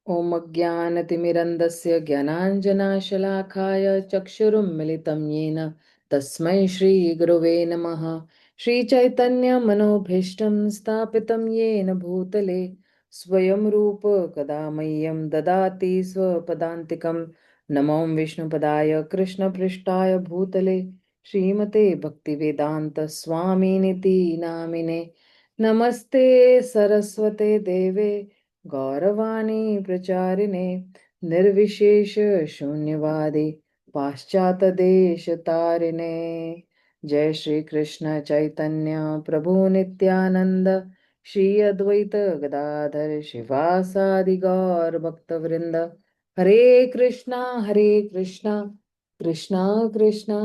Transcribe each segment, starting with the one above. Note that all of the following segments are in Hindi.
ॐ अज्ञानतिमिरन्धस्य ज्ञानाञ्जनशलाकाय चक्षुरुन्मिलितं येन तस्मै श्रीगुरवे नमः। श्रीचैतन्यमनोभीष्टं स्थापितं येन भूतले स्वयं रूप कदा मह्यं ददाति स्वपदान्तिकं। नमो विष्णुपदाय कृष्णपृष्ठाय भूतले श्रीमते भक्तिवेदान्त स्वामिनिति नामिने। नमस्ते सरस्वते देवे गौरवाणी प्रचारिणे निर्विशेष शून्यवादी पाश्चात्य देश तारिणे। जय श्री कृष्ण चैतन्य प्रभु नित्यानंद श्री अद्वैत गदाधर शिवासादि गौर भक्तवृंद। हरे कृष्णा कृष्णा कृष्णा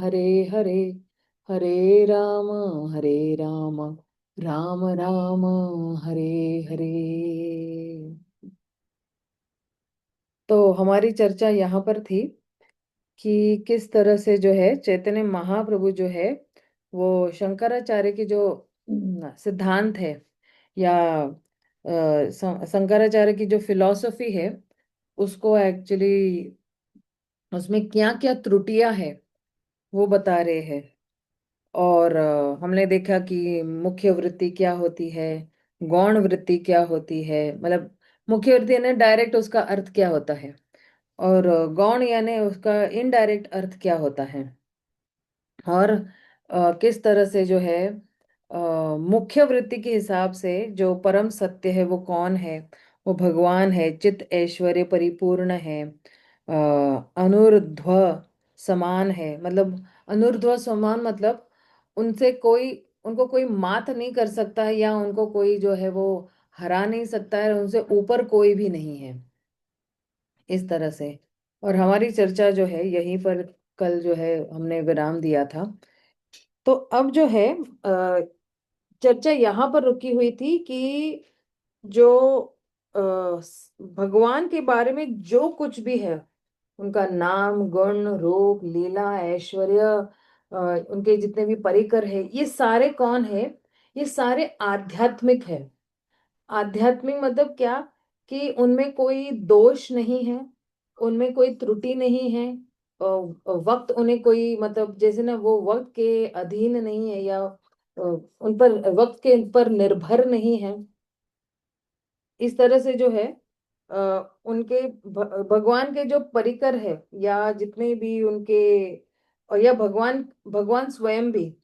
हरे हरे, हरे राम राम राम हरे हरे। तो हमारी चर्चा यहाँ पर थी कि किस तरह से जो है चैतन्य महाप्रभु जो है वो शंकराचार्य की जो सिद्धांत है या शंकराचार्य की जो फिलॉसफी है उसको एक्चुअली उसमें क्या क्या त्रुटियां है वो बता रहे हैं। और हमने देखा कि मुख्य वृत्ति क्या होती है, गौण वृत्ति क्या होती है, मतलब मुख्य वृत्ति यानी डायरेक्ट उसका अर्थ क्या होता है, और गौण यानी उसका इनडायरेक्ट अर्थ क्या होता है। और किस तरह से जो है मुख्य वृत्ति के हिसाब से जो परम सत्य है वो कौन है, वो भगवान है, चित ऐश्वर्य परिपूर्ण है, अनुर्ध्व समान है। मतलब अनुर्ध्व समान मतलब उनसे कोई, उनको कोई मात नहीं कर सकता है या उनको कोई जो है वो हरा नहीं सकता है, उनसे ऊपर कोई भी नहीं है, इस तरह से। और हमारी चर्चा जो है यहीं पर कल जो है हमने विराम दिया था। तो अब जो है चर्चा यहाँ पर रुकी हुई थी कि जो भगवान के बारे में जो कुछ भी है, उनका नाम गुण रूप लीला ऐश्वर्य, उनके जितने भी परिकर है, ये सारे कौन है, ये सारे आध्यात्मिक है। आध्यात्मिक मतलब क्या, कि उनमें कोई दोष नहीं है, उनमें कोई त्रुटि नहीं है। वक्त उन्हें कोई मतलब जैसे ना वो वक्त के अधीन नहीं है या उन पर वक्त के पर निर्भर नहीं है। इस तरह से जो है उनके भगवान के जो परिकर है या जितने भी उनके, और या भगवान भगवान स्वयं भी,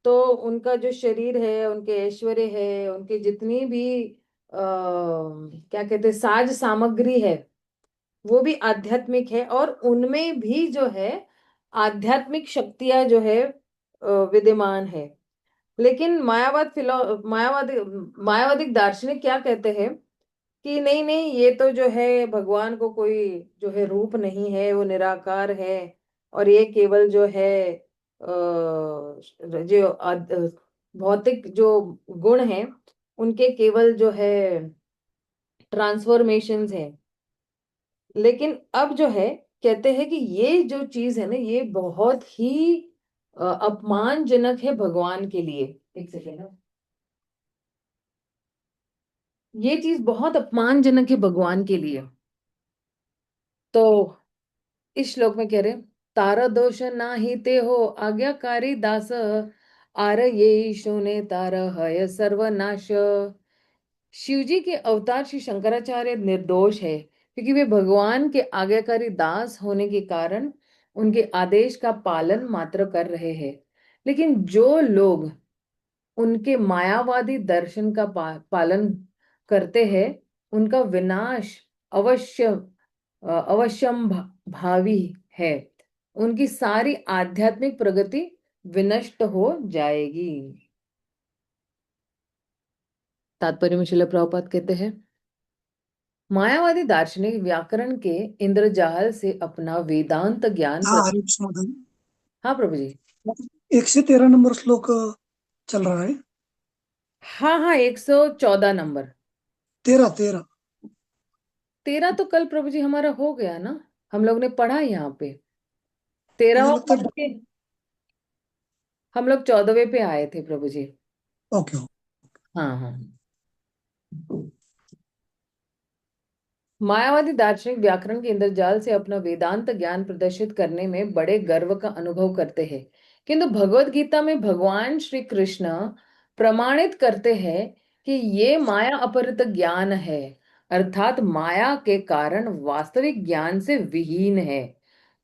तो उनका जो शरीर है, उनके ऐश्वर्य है, उनके जितनी भी क्या कहते हैं साज सामग्री है, वो भी आध्यात्मिक है। और उनमें भी जो है आध्यात्मिक शक्तियां जो है विद्यमान है। लेकिन मायावादी मायावादी दार्शनिक क्या कहते हैं कि नहीं नहीं, ये तो जो है भगवान को कोई जो है रूप नहीं है, वो निराकार है। और ये केवल जो है जो भौतिक जो गुण हैं उनके केवल जो है ट्रांसफॉर्मेशंस हैं। लेकिन अब जो है कहते हैं कि ये जो चीज है ना ये बहुत ही अपमानजनक है भगवान के लिए। एक सेकेंड, ये चीज बहुत अपमानजनक है भगवान के लिए। तो इस श्लोक में कह रहे, तारा दोष ना ही ते हो आज्ञाकारी दास, आर ये शोने तार हय सर्वनाश। शिव जी के अवतार श्री शंकराचार्य निर्दोष है क्योंकि वे भगवान के आज्ञाकारी दास होने के कारण उनके आदेश का पालन मात्र कर रहे हैं। लेकिन जो लोग उनके मायावादी दर्शन का पालन करते हैं उनका विनाश अवश्य अवश्यम भावी है। उनकी सारी आध्यात्मिक प्रगति विनष्ट हो जाएगी। तात्पर्य में श्रील प्रभुपाद कहते हैं, मायावादी दार्शनिक व्याकरण के इंद्रजाल से अपना वेदांत ज्ञान हाँ हरे कृष्ण महोदय। हाँ प्रभु जी। 113 नंबर श्लोक चल रहा है। हाँ हाँ, 114 नंबर। 13 13। 13 तो कल प्रभु जी हमारा हो गया ना, हम लोग ने पढ़ा है यहाँ पे। 13 मुझे लगता है। हम लोग 14वें पे आए थे प्रभु जी। ओके। हाँ हाँ। मायावादी दार्शनिक व्याकरण के इंद्रजाल से अपना वेदांत ज्ञान प्रदर्शित करने में बड़े गर्व का अनुभव करते हैं, किंतु भगवत गीता में भगवान श्री कृष्ण प्रमाणित करते हैं कि ये माया अपहृत ज्ञान है, अर्थात माया के कारण वास्तविक ज्ञान से विहीन है।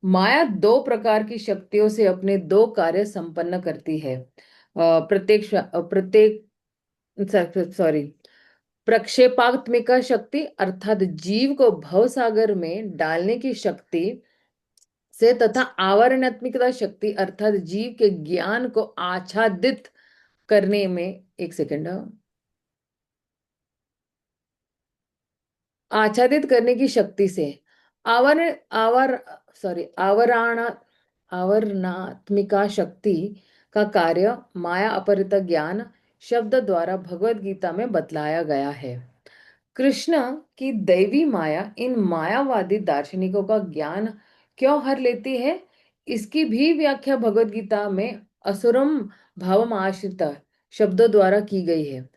माया दो प्रकार की शक्तियों से अपने दो कार्य संपन्न करती है। प्रत्येक प्रत्येक सॉरी प्रक्षेपात्मिका शक्ति अर्थात जीव को भवसागर में डालने की शक्ति से, तथा आवरणात्मिकता शक्ति अर्थात जीव के ज्ञान को आच्छादित करने में, एक सेकंड, आच्छादित करने की शक्ति से। आवर आवर आवरण आवरणात्मिका शक्ति का कार्य माया अपहृत ज्ञान शब्द द्वारा भगवत गीता में बतलाया गया है। कृष्ण की दैवी माया इन मायावादी दार्शनिकों का ज्ञान क्यों हर लेती है, इसकी भी व्याख्या भगवत गीता में असुरम भावम आश्रिता शब्दों द्वारा की गई है।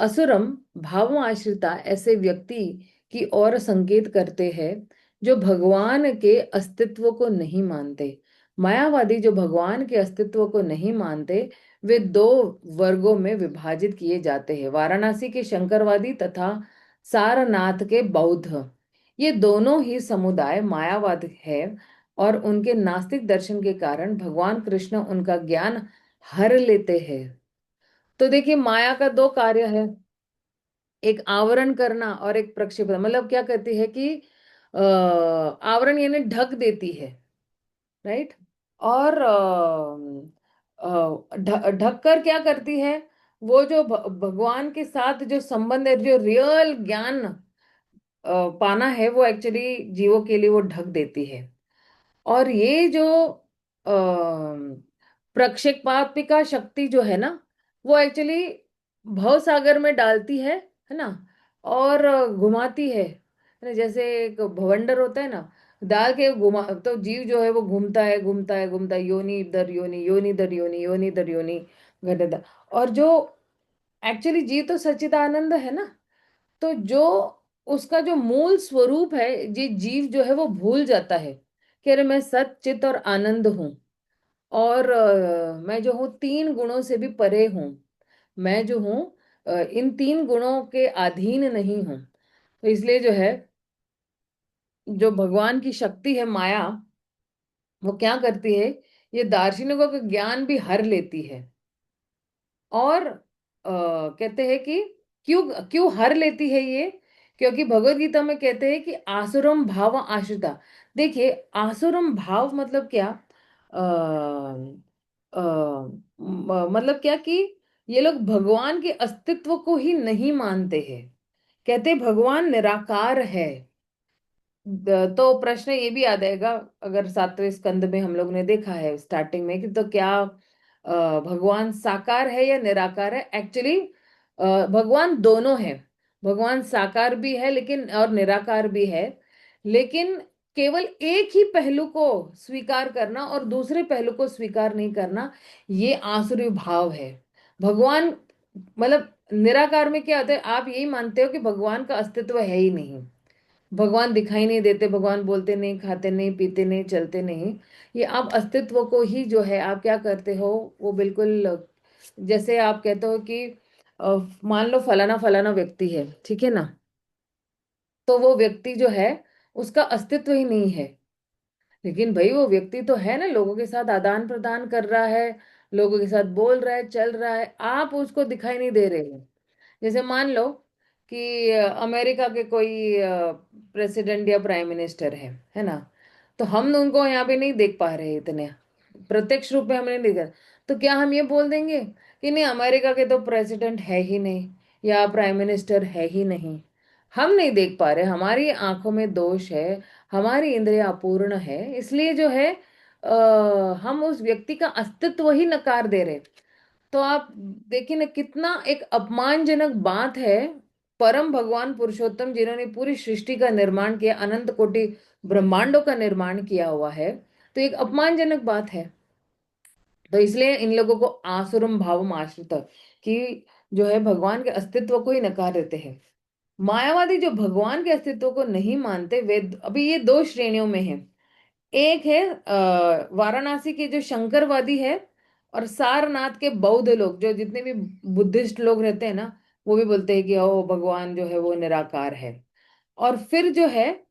असुरम भावम आश्रिता ऐसे व्यक्ति की ओर संकेत करते हैं जो भगवान के अस्तित्व को नहीं मानते। मायावादी जो भगवान के अस्तित्व को नहीं मानते, वे दो वर्गों में विभाजित किए जाते हैं, वाराणसी के शंकरवादी तथा सारनाथ के बौद्ध। ये दोनों ही समुदाय मायावाद है और उनके नास्तिक दर्शन के कारण भगवान कृष्ण उनका ज्ञान हर लेते हैं। तो देखिए, माया का दो कार्य है, एक आवरण करना और एक प्रक्षेपण। मतलब क्या करती है कि आवरण यानी ढक देती है, राइट। और ढक कर क्या करती है, वो जो भगवान के साथ जो संबंध है, जो रियल ज्ञान पाना है, वो एक्चुअली जीवों के लिए वो ढक देती है। और ये जो प्रक्षेपात्मिका शक्ति जो है ना, वो एक्चुअली भव सागर में डालती है ना, और घुमाती है ना, जैसे एक भवंडर होता है ना, डाल के घुमा तो जीव जो है वो घूमता है घूमता है घूमता है, योनि दर योनि, योनि दर योनि, योनि दर योनि, घटता। और जो एक्चुअली जीव तो सच्चिदानंद है ना, तो जो उसका जो मूल स्वरूप है, ये जीव जो है वो भूल जाता है कि अरे मैं सत चित और आनंद हूँ, और मैं जो हूँ तीन गुणों से भी परे हूँ। मैं जो हूँ इन तीन गुणों के अधीन नहीं हूँ। तो इसलिए जो है, जो भगवान की शक्ति है माया, वो क्या करती है, ये दार्शनिकों का ज्ञान भी हर लेती है। और कहते हैं कि क्यों क्यों हर लेती है ये, क्योंकि भगवत गीता में कहते हैं कि आसुरम भाव आश्रिता। देखिए, आसुरम भाव मतलब क्या, आ, मतलब क्या कि ये लोग भगवान के अस्तित्व को ही नहीं मानते हैं, कहते भगवान निराकार है। तो प्रश्न ये भी आ जाएगा, अगर सातवें स्कंद में हम लोग ने देखा है स्टार्टिंग में कि तो क्या भगवान साकार है या निराकार है। एक्चुअली भगवान दोनों है, भगवान साकार भी है लेकिन और निराकार भी है, लेकिन केवल एक ही पहलू को स्वीकार करना और दूसरे पहलू को स्वीकार नहीं करना, ये आसुरी भाव है। भगवान मतलब निराकार में क्या होता है, आप यही मानते हो कि भगवान का अस्तित्व है ही नहीं, भगवान दिखाई नहीं देते, भगवान बोलते नहीं, खाते नहीं, पीते नहीं, चलते नहीं। ये आप अस्तित्व को ही जो है आप क्या करते हो, वो बिल्कुल जैसे आप कहते हो कि मान लो फलाना फलाना व्यक्ति है, ठीक है ना, तो वो व्यक्ति जो है उसका अस्तित्व ही नहीं है, लेकिन भाई वो व्यक्ति तो है ना, लोगों के साथ आदान प्रदान कर रहा है, लोगों के साथ बोल रहा है, चल रहा है, आप उसको दिखाई नहीं दे रहे हो। जैसे मान लो कि अमेरिका के कोई प्रेसिडेंट या प्राइम मिनिस्टर है ना, तो हम उनको यहाँ पे नहीं देख पा रहे इतने प्रत्यक्ष रूप में, हमने नहीं देखा, तो क्या हम ये बोल देंगे कि नहीं, अमेरिका के तो प्रेसिडेंट है ही नहीं या प्राइम मिनिस्टर है ही नहीं, हम नहीं देख पा रहे, हमारी आंखों में दोष है, हमारी इंद्रियां अपूर्ण है, इसलिए जो है हम उस व्यक्ति का अस्तित्व ही नकार दे रहे। तो आप देखिए ना, कितना एक अपमानजनक बात है। परम भगवान पुरुषोत्तम जिन्होंने पूरी सृष्टि का निर्माण किया, अनंत कोटि ब्रह्मांडों का निर्माण किया हुआ है, तो एक अपमानजनक बात है। तो इसलिए इन लोगों को आसुरम भावम आश्रित, कि जो है भगवान के अस्तित्व को ही नकार देते हैं। मायावादी जो भगवान के अस्तित्व को नहीं मानते, वे अभी ये दो श्रेणियों में है। एक है वाराणसी के जो शंकरवादी है, और सारनाथ के बौद्ध लोग, जो जितने भी बुद्धिस्ट लोग रहते हैं ना, वो भी बोलते हैं कि ओ भगवान जो है वो निराकार है। और फिर जो है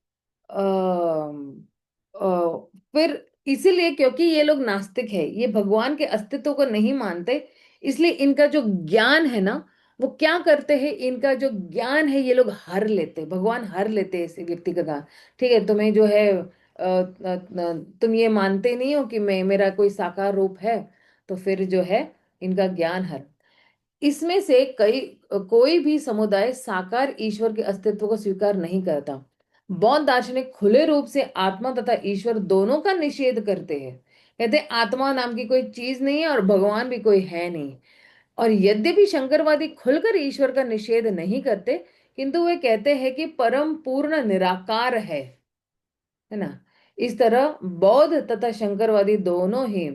फिर इसीलिए क्योंकि ये लोग नास्तिक है, ये भगवान के अस्तित्व को नहीं मानते, इसलिए इनका जो ज्ञान है ना, वो क्या करते हैं, इनका जो ज्ञान है ये लोग हर लेते हैं, भगवान हर लेते हैं इस व्यक्ति का ज्ञान। ठीक है, तुम्हें जो है तुम ये मानते नहीं हो कि मैं मेरा कोई साकार रूप है, तो फिर जो है इनका ज्ञान हर। इसमें से कोई भी समुदाय साकार ईश्वर के अस्तित्व को स्वीकार नहीं करता। बौद्ध दार्शनिक खुले रूप से आत्मा तथा ईश्वर दोनों का निषेध करते हैं। कहते हैं आत्मा नाम की कोई चीज नहीं है और भगवान भी कोई है नहीं। और यद्यपि शंकरवादी खुलकर ईश्वर का निषेध नहीं करते, किंतु वे कहते हैं कि परम पूर्ण निराकार है ना। इस तरह बौद्ध तथा शंकरवादी दोनों ही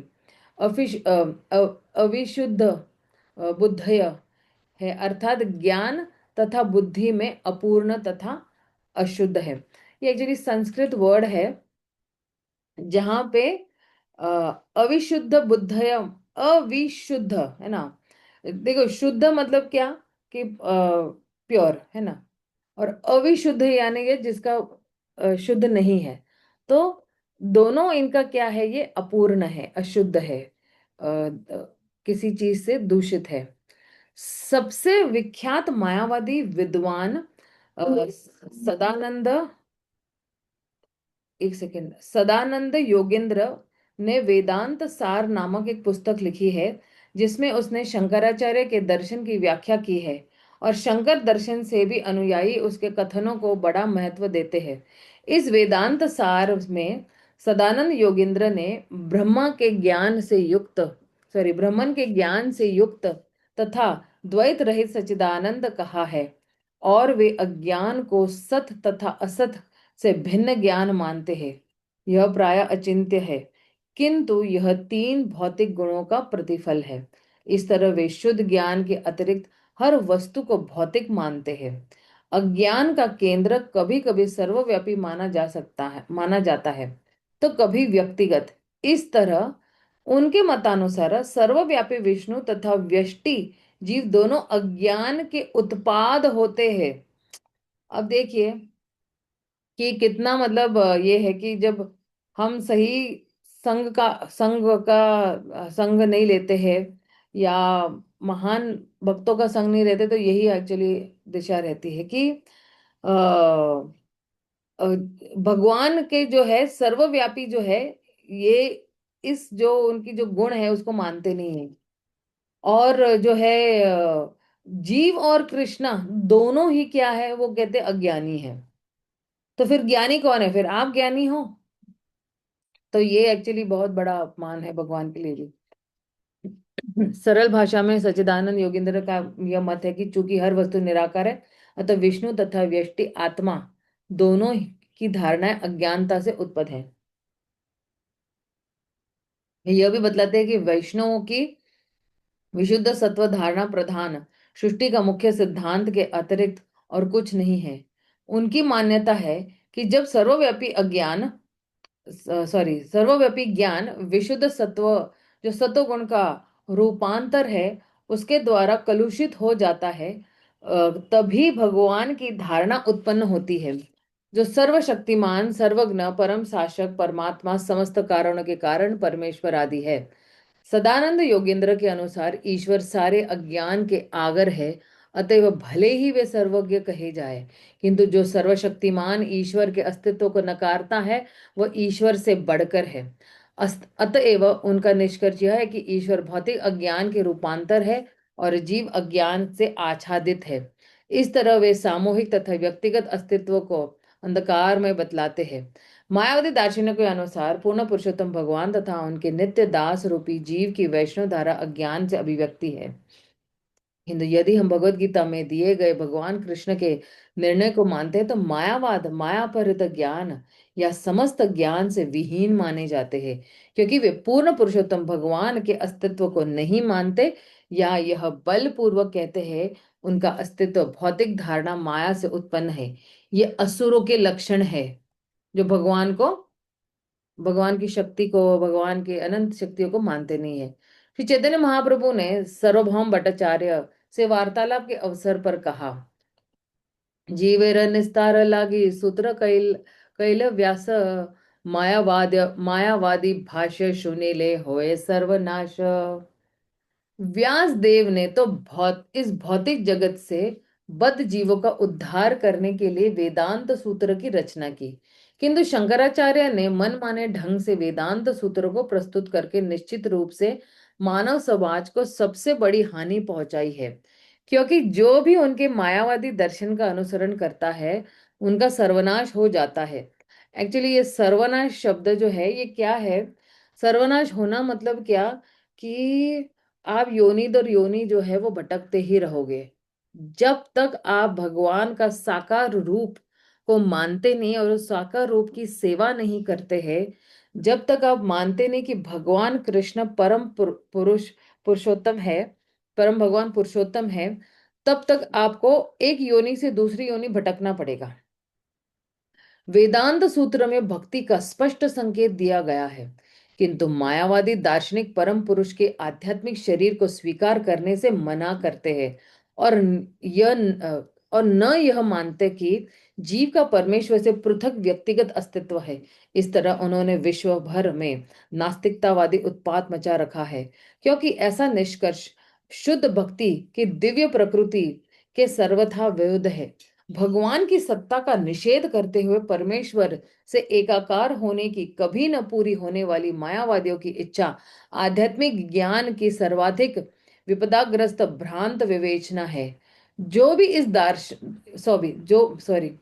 अविशुद्ध बुद्धय है, अर्थात ज्ञान तथा बुद्धि में अपूर्ण तथा अशुद्ध है। ये एक्चुअली संस्कृत वर्ड है, जहां पे अ, अविशुद्ध बुद्धय, अविशुद्ध है ना। देखो शुद्ध मतलब क्या, कि प्योर है ना, और अविशुद्ध यानी कि जिसका शुद्ध नहीं है। तो दोनों इनका क्या है, ये अपूर्ण है, अशुद्ध है, किसी चीज से दूषित है। सबसे विख्यात मायावादी विद्वान सदानंद, एक सेकेंड, सदानंद योगेंद्र ने वेदांत सार नामक एक पुस्तक लिखी है, जिसमें उसने शंकराचार्य के दर्शन की व्याख्या की है। और शंकर दर्शन से भी अनुयायी उसके कथनों को बड़ा महत्व देते हैं। इस वेदांत सार में सदानंद योगेंद्र ने ब्रह्मन के ज्ञान से युक्त तथा द्वैत रहित सच्चिदानंद कहा है। और वे अज्ञान को सत तथा असत से भिन्न ज्ञान मानते हैं। यह प्राय अचिंत्य है, किंतु यह तीन भौतिक गुणों का प्रतिफल है। इस तरह वे शुद्ध ज्ञान के अतिरिक्त हर वस्तु को भौतिक मानते हैं। अज्ञान का केंद्र कभी कभी सर्वव्यापी माना जाता है, तो कभी व्यक्तिगत। इस तरह उनके मतानुसार सर्वव्यापी विष्णु तथा व्यष्टि जीव दोनों अज्ञान के उत्पाद होते हैं। अब देखिए कि कितना मतलब ये है कि जब हम सही संग नहीं लेते हैं, या महान भक्तों का संग नहीं लेते, तो यही एक्चुअली दिशा रहती है कि अ, अ, भगवान के जो है सर्वव्यापी जो है, ये इस जो उनकी जो गुण है उसको मानते नहीं है। और जो है जीव और कृष्णा दोनों ही क्या है, वो कहते अज्ञानी है। तो फिर ज्ञानी कौन है, फिर आप ज्ञानी हो। तो ये एक्चुअली बहुत बड़ा अपमान है भगवान के लिए भी। सरल भाषा में सच्चिदानंद योगेंद्र का यह मत है कि चूंकि हर वस्तु निराकार है, अतः विष्णु तथा व्यष्टि आत्मा दोनों की धारणाएं अज्ञानता से उत्पन्न है। यह भी बतलाते हैं कि वैष्णवों की विशुद्ध सत्व धारणा प्रधान सृष्टि का मुख्य सिद्धांत के अतिरिक्त और कुछ नहीं है। उनकी मान्यता है कि जब सर्वव्यापी ज्ञान विशुद्ध सत्व, जो सत्व गुण का रूपांतर है, उसके द्वारा कलुषित हो जाता है, तभी भगवान की धारणा उत्पन्न होती है, जो सर्वशक्तिमान सर्वज्ञ परम शासक परमात्मा समस्त कारणों के कारण परमेश्वर आदि है। सदानंद योगेंद्र के अनुसार ईश्वर सारे अज्ञान के आगर है, अतएव भले ही वे सर्वज्ञ कहे जाए, किंतु जो सर्वशक्तिमान ईश्वर के अस्तित्व को नकारता है वह ईश्वर से बढ़कर है। अतएव उनका निष्कर्ष यह है कि ईश्वर भौतिक अज्ञान के रूपांतर है और जीव अज्ञान से आच्छादित है। इस तरह वे सामूहिक तथा व्यक्तिगत अस्तित्व को अंधकार में बतलाते हैं। मायावादी दार्शनिकों के अनुसार पूर्ण पुरुषोत्तम भगवान तथा उनके नित्य दास रूपी जीव की वैष्णव धारा अज्ञान से अभिव्यक्ति है। किंतु यदि हम भगवत गीता में दिए गए भगवान कृष्ण के निर्णय को मानते हैं, तो मायावाद मायापहृत ज्ञान या समस्त ज्ञान से विहीन माने जाते हैं, क्योंकि वे पूर्ण पुरुषोत्तम भगवान के अस्तित्व को नहीं मानते, या यह बलपूर्वक कहते हैं उनका अस्तित्व भौतिक धारणा माया से उत्पन्न है। ये असुरों के लक्षण है, जो भगवान की शक्ति को, भगवान के अनंत शक्तियों को मानते नहीं है। श्री चैतन्य महाप्रभु ने सार्वभौम भट्टाचार्य से वार्तालाप के अवसर पर कहा, जीवेर निस्तार लागी सूत्र कैल व्यास, मायावादी भाष्य सुनीले होए सर्वनाश। व्यास देव ने तो इस भौतिक जगत से बद्ध जीवों का उद्धार करने के लिए वेदांत सूत्र की रचना की, किंतु शंकराचार्य ने मनमाने ढंग से वेदांत सूत्रों को प्रस्तुत करके निश्चित रूप से मानव समाज को सबसे बड़ी हानि पहुंचाई है, क्योंकि जो भी उनके मायावादी दर्शन का अनुसरण करता है उनका सर्वनाश हो जाता है। एक्चुअली ये सर्वनाश शब्द जो है ये क्या है? सर्वनाश होना मतलब क्या कि आप योनि दर योनि जो है वो भटकते ही रहोगे। जब तक आप भगवान का साकार रूप को मानते नहीं और उस साकार रूप की सेवा नहीं करते हैं, जब तक आप मानते नहीं कि भगवान कृष्ण परम पुरुषोत्तम है, परम भगवान पुरुषोत्तम है, तब तक आपको एक योनि से दूसरी योनि भटकना पड़ेगा। वेदांत सूत्र में भक्ति का स्पष्ट संकेत दिया गया है, किंतु मायावादी दार्शनिक परम पुरुष के आध्यात्मिक शरीर को स्वीकार करने से मना करते हैं और न यह मानते कि जीव का परमेश्वर से पृथक व्यक्तिगत अस्तित्व है। इस तरह उन्होंने विश्व भर में नास्तिकतावादी उत्पात मचा रखा है, क्योंकि ऐसा निष्कर्ष शुद्ध भक्ति की दिव्य प्रकृति के सर्वथा विरुद्ध है। भगवान की सत्ता का निषेध करते हुए परमेश्वर से एकाकार होने की कभी न पूरी होने वाली मायावादियों की इच्छा आध्यात्मिक ज्ञान की सर्वाधिक विपदाग्रस्त भ्रांत विवेचना है। जो भी इस दर्शन सॉरी जो सॉरी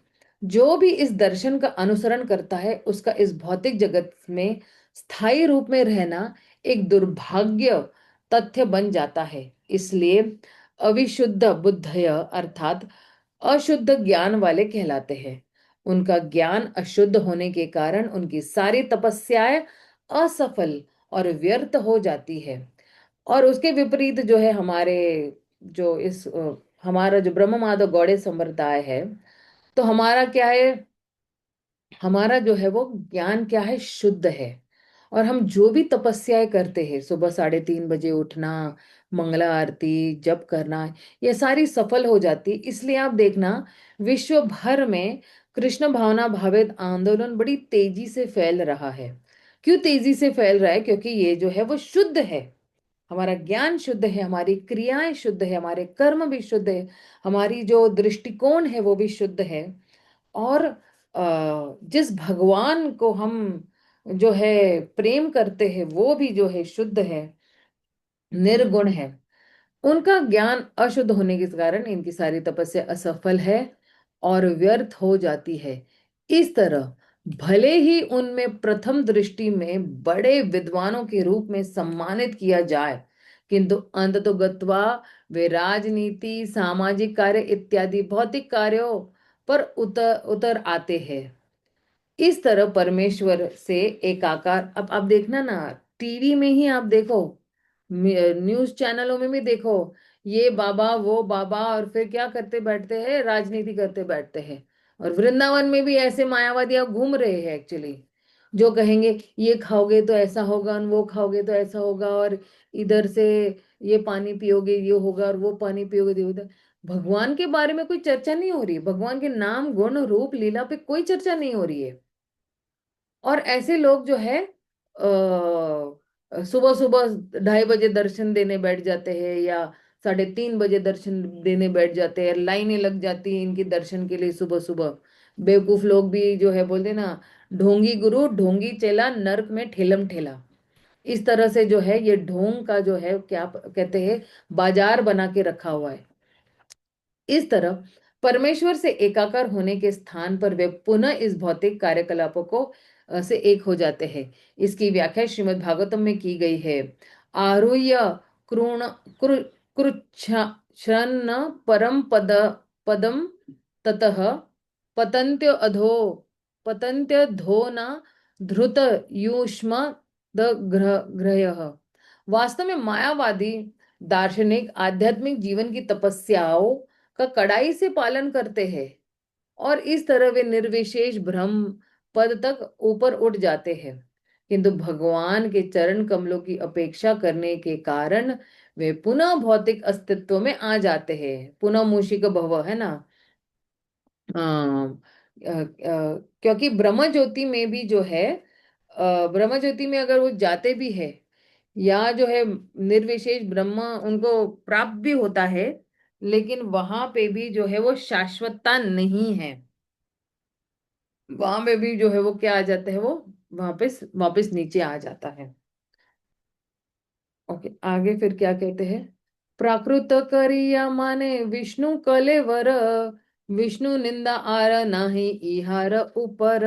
जो भी इस दर्शन का अनुसरण करता है उसका इस भौतिक जगत में स्थायी रूप में रहना एक दुर्भाग्य तथ्य बन जाता है। इसलिए अविशुद्ध बुद्धय अर्थात अशुद्ध ज्ञान वाले कहलाते हैं। उनका ज्ञान अशुद्ध होने के कारण उनकी सारी तपस्याएं असफल और व्यर्थ हो जाती है। और उसके विपरीत जो है हमारा जो ब्रह्म माधव गौड़े संप्रदाय है, तो हमारा क्या है? हमारा जो है वो ज्ञान क्या है? शुद्ध है। और हम जो भी तपस्याएं करते हैं, सुबह 3:30 बजे उठना, मंगला आरती जप करना, ये सारी सफल हो जाती। इसलिए आप देखना विश्व भर में कृष्ण भावना भावित आंदोलन बड़ी तेजी से फैल रहा है। क्यों तेजी से फैल रहा है? क्योंकि ये जो है वो शुद्ध है। हमारा ज्ञान शुद्ध है, हमारी क्रियाएं शुद्ध है, हमारे कर्म भी शुद्ध है, हमारी जो दृष्टिकोण है वो भी शुद्ध है। और जिस भगवान को हम जो है प्रेम करते हैं वो भी जो है शुद्ध है, निर्गुण है। उनका ज्ञान अशुद्ध होने के कारण इनकी सारी तपस्या असफल है और व्यर्थ हो जाती है। इस तरह भले ही उनमें प्रथम दृष्टि में बड़े विद्वानों के रूप में सम्मानित किया जाए, किंतु अंततोगत्वा वे राजनीति, सामाजिक कार्य इत्यादि भौतिक कार्यों पर उतर उतर आते हैं। इस तरह परमेश्वर से एकाकार, अब आप देखना ना, टीवी में ही आप देखो, न्यूज चैनलों में भी देखो, ये बाबा वो बाबा, और फिर क्या करते बैठते हैं? राजनीति करते बैठते हैं। और वृंदावन में भी ऐसे मायावादी अब घूम रहे हैं एक्चुअली, जो कहेंगे ये खाओगे तो ऐसा होगा और वो खाओगे तो ऐसा होगा, और इधर से ये पानी पियोगे ये होगा और वो पानी पियोगे तो ये होगा। भगवान के बारे में कोई चर्चा नहीं हो रही, भगवान के नाम गुण रूप लीला पे कोई चर्चा नहीं हो रही है। और ऐसे लोग जो है सुबह सुबह 2:30 बजे दर्शन देने बैठ जाते हैं, या 3:30 बजे दर्शन देने बैठ जाते हैं, लाइनें लग जाती हैं इनके दर्शन के लिए सुबह सुबह। बेवकूफ लोग भी जो है बोलते ना, ढोंगी गुरु ढोंगी चेला नरक में ठेलम ठेला। इस तरह से जो है ये ढोंग का जो है क्या कहते हैं, बाजार बना के रखा हुआ है। इस तरह परमेश्वर से एकाकार होने के स्थान पर वे पुनः इस भौतिक कार्यकलापों को से एक हो जाते हैं। इसकी व्याख्या श्रीमद् भागवतम में की गई है। आरुह्य क्रूण कृ कृच्छ्रन्न परम पदम ततः पतन्त्य अधो पतन्त्य धो न धृत युष्म द ग्रह। वास्तव में मायावादी दार्शनिक आध्यात्मिक जीवन की तपस्याओं का कड़ाई से पालन करते हैं और इस तरह वे निर्विशेष ब्रह्म पद तक ऊपर उठ जाते हैं। किंतु भगवान के चरण कमलों की अपेक्षा करने के कारण वे पुनः भौतिक अस्तित्व में आ जाते हैं। पुनः मूषिक भव है ना। क्योंकि ब्रह्म ज्योति में भी जो है, ब्रह्म ज्योति में अगर वो जाते भी है या जो है निर्विशेष ब्रह्म उनको प्राप्त भी होता है, लेकिन वहां पे भी जो है वो शाश्वतता नहीं है। वहां पे भी जो है वो क्या आ जाता है, वो वापस वापस नीचे आ जाता है। ओके, आगे फिर क्या कहते हैं। प्राकृत करिया माने विष्णु कलेवर, विष्णु निंदा आर नाही इहार ऊपर।